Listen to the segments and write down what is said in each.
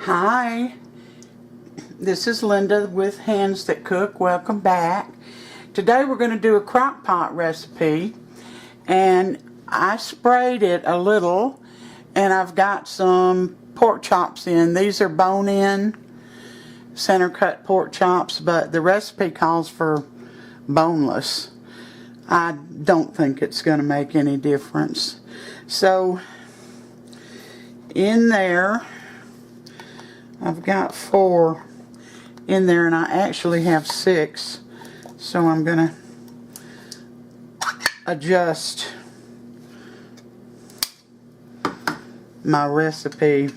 Hi, this is Linda with Handsthatcook. Welcome back. Today we're going to do a crock pot recipe, and I sprayed it a little, and I've got some pork chops in. These are bone-in, center cut pork chops, but the recipe calls for boneless. I don't think it's going to make any difference. So in there, I've got 4 in there, and I actually have 6, so I'm going to adjust my recipe.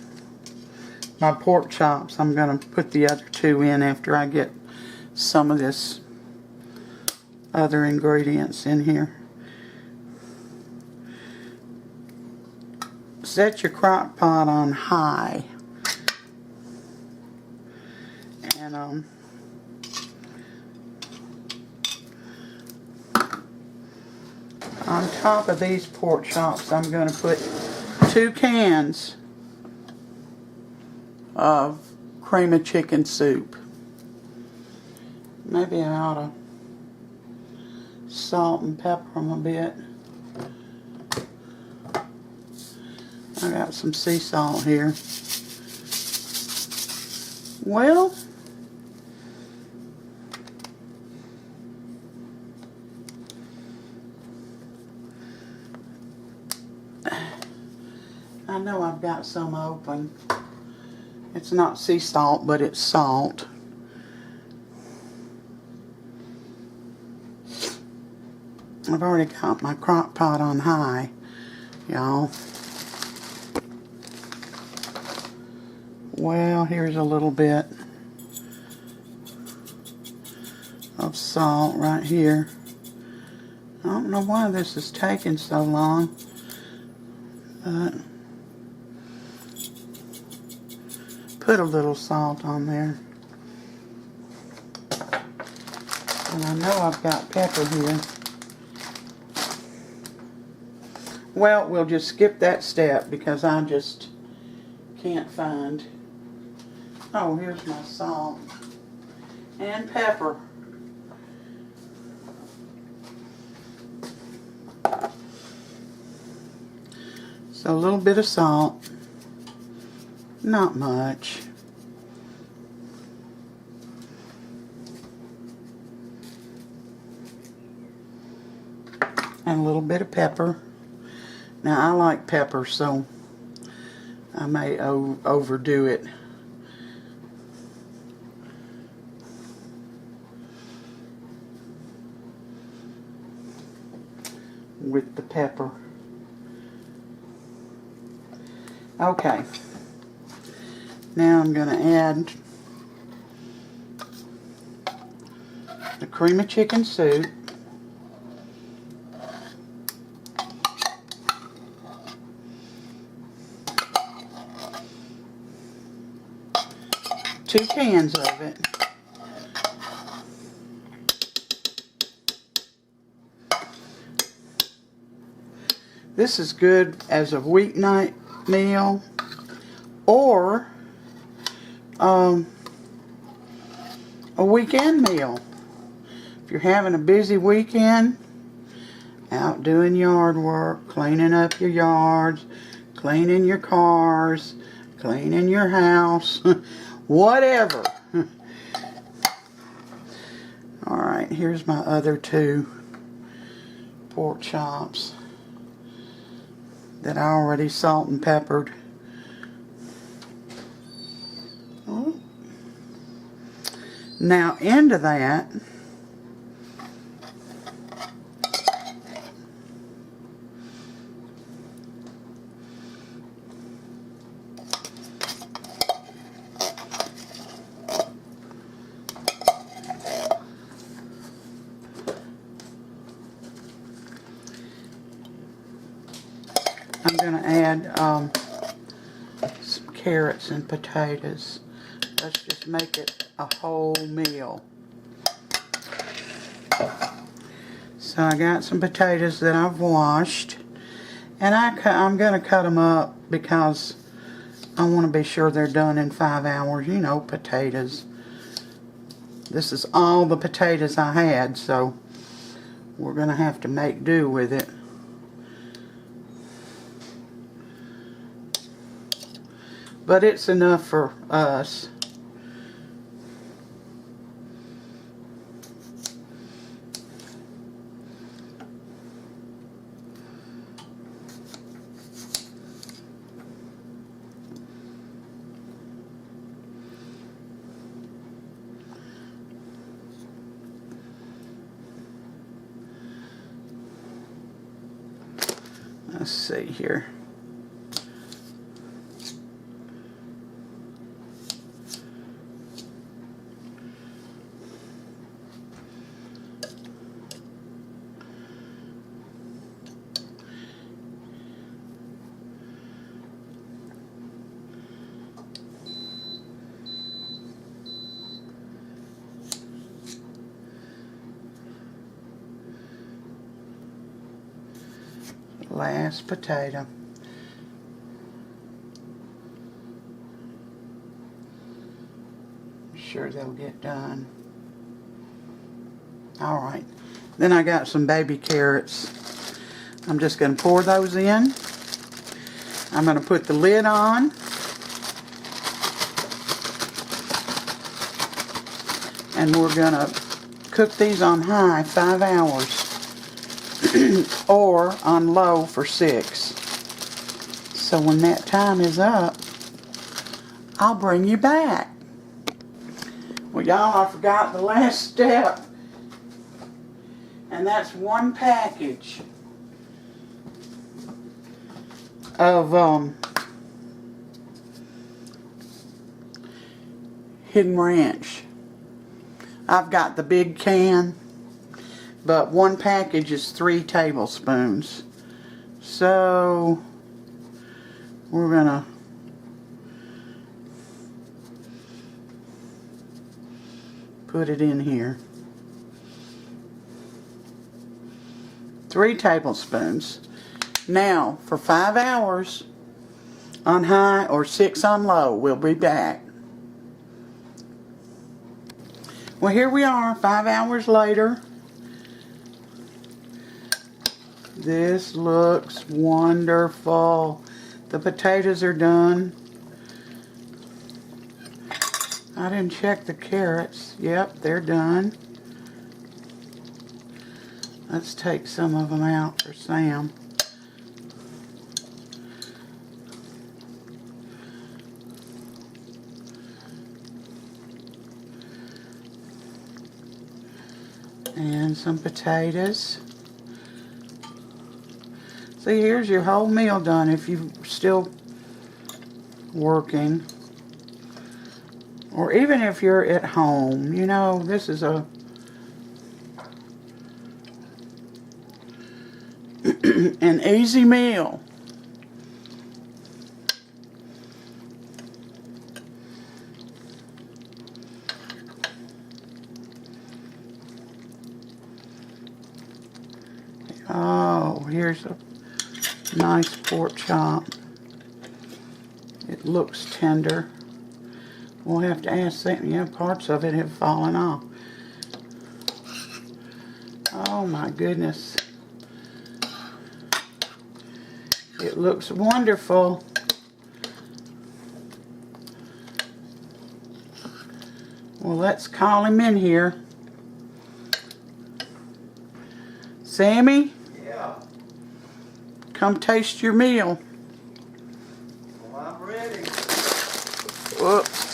My pork chops, I'm going to put the other 2 in after I get some of this other ingredients in here. Set your crock pot on high. And on top of these pork chops, I'm going to put 2 cans of cream of chicken soup. Maybe I ought to salt and pepper them a bit. I got some sea salt here. Well, I know I've got some open. It's not sea salt, but it's salt. I've already got my crock pot on high, y'all. Well, here's a little bit of salt right here. I don't know why this is taking so long, but put a little salt on there. And I know I've got pepper here. Well, we'll just skip that step because I just can't find. Oh, here's my salt and pepper. So a little bit of salt, not much. And a little bit of pepper. Now I like pepper, so I may overdo it. With the pepper. Okay. Now I'm going to add the cream of chicken soup. Two cans of it. This is good as a weeknight meal or a weekend meal. If you're having a busy weekend, out doing yard work, cleaning up your yards, cleaning your cars, cleaning your house, whatever. Alright, here's my other 2 pork chops that I already salt and peppered. Oh. Now into that, I'm going to add some carrots and potatoes. Let's just make it a whole meal. So I got some potatoes that I've washed, and I'm going to cut them up because I want to be sure they're done in 5 hours. You know, potatoes. This is all the potatoes I had, so we're going to have to make do with it. But it's enough for us. Let's see here. Last potato. I'm sure they'll get done. Alright. Then I got some baby carrots. I'm just going to pour those in. I'm going to put the lid on. And we're going to cook these on high 5 hours. Or on low for 6. So when that time is up, I'll bring you back. Well, y'all, I forgot the last step. And that's 1 package of Hidden Ranch. I've got the big can. But 1 package is 3 tablespoons. So we're gonna put it in here. 3 tablespoons. Now for 5 hours on high or 6 on low. We'll be back. Well, here we are 5 hours later. This looks wonderful. The potatoes are done. I didn't check the carrots. Yep, they're done. Let's take some of them out for Sam. And some potatoes. See, here's your whole meal done if you're still working. Or even if you're at home. You know, this is an easy meal. Oh, here's a nice pork chop. It looks tender. We'll have to ask Sam. Yeah, parts of it have fallen off. Oh my goodness. It looks wonderful. Well, let's call him in here. Sammy? Yeah. Come taste your meal. Well, I'm ready. Whoops.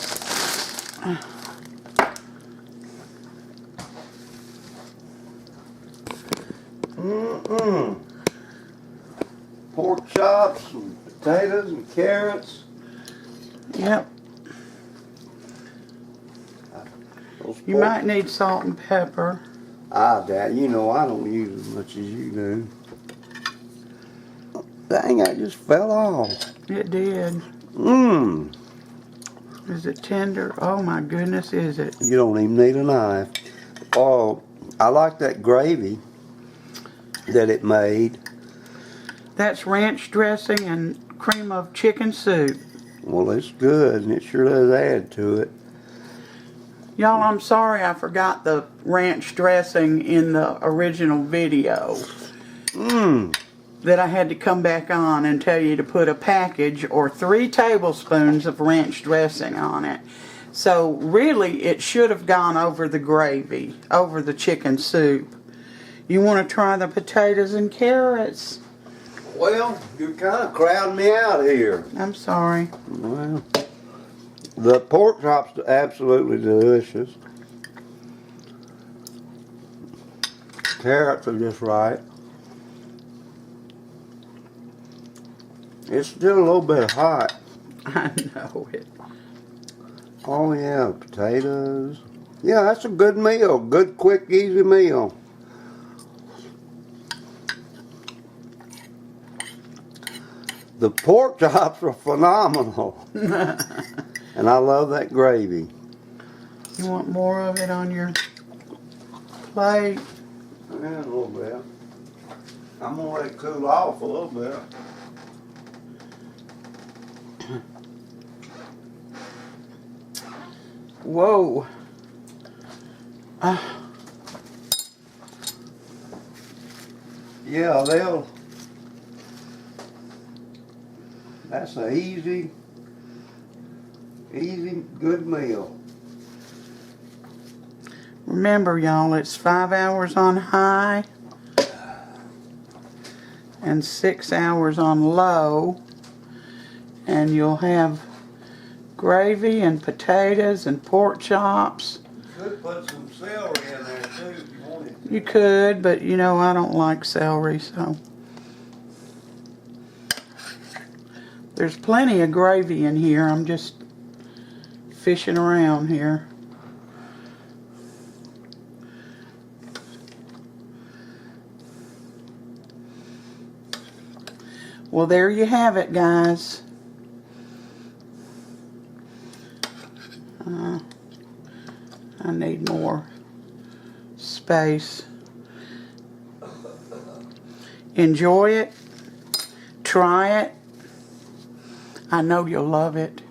Pork chops and potatoes and carrots. Yep. You might need salt and pepper. Dad, you know I don't use as much as you do. Dang, I just fell off. It did. Is it tender? Oh my goodness, is it? You don't even need a knife. Oh, I like that gravy that it made. That's ranch dressing and cream of chicken soup. Well, it's good, and it sure does add to it. Y'all, I'm sorry I forgot the ranch dressing in the original video. That I had to come back on and tell you to put a package or 3 tablespoons of ranch dressing on it. So really it should have gone over the gravy, over the chicken soup. You want to try the potatoes and carrots? Well, you're kind of crowding me out here. I'm sorry. Well, the pork chops are absolutely delicious. Carrots are just right. It's still a little bit hot. I know it. Oh yeah, potatoes. Yeah, that's a good meal. Good, quick, easy meal. The pork chops are phenomenal. And I love that gravy. You want more of it on your plate? Yeah, a little bit. I'm gonna let it cool off a little bit. Whoa. Yeah, that's an easy, good meal. Remember, y'all, it's 5 hours on high and 6 hours on low. And you'll have gravy and potatoes and pork chops. You could put some celery in there too if you wanted. You could, but you know I don't like celery, so. There's plenty of gravy in here. I'm just fishing around here. Well, there you have it, guys. I need more space. Enjoy it. Try it. I know you'll love it.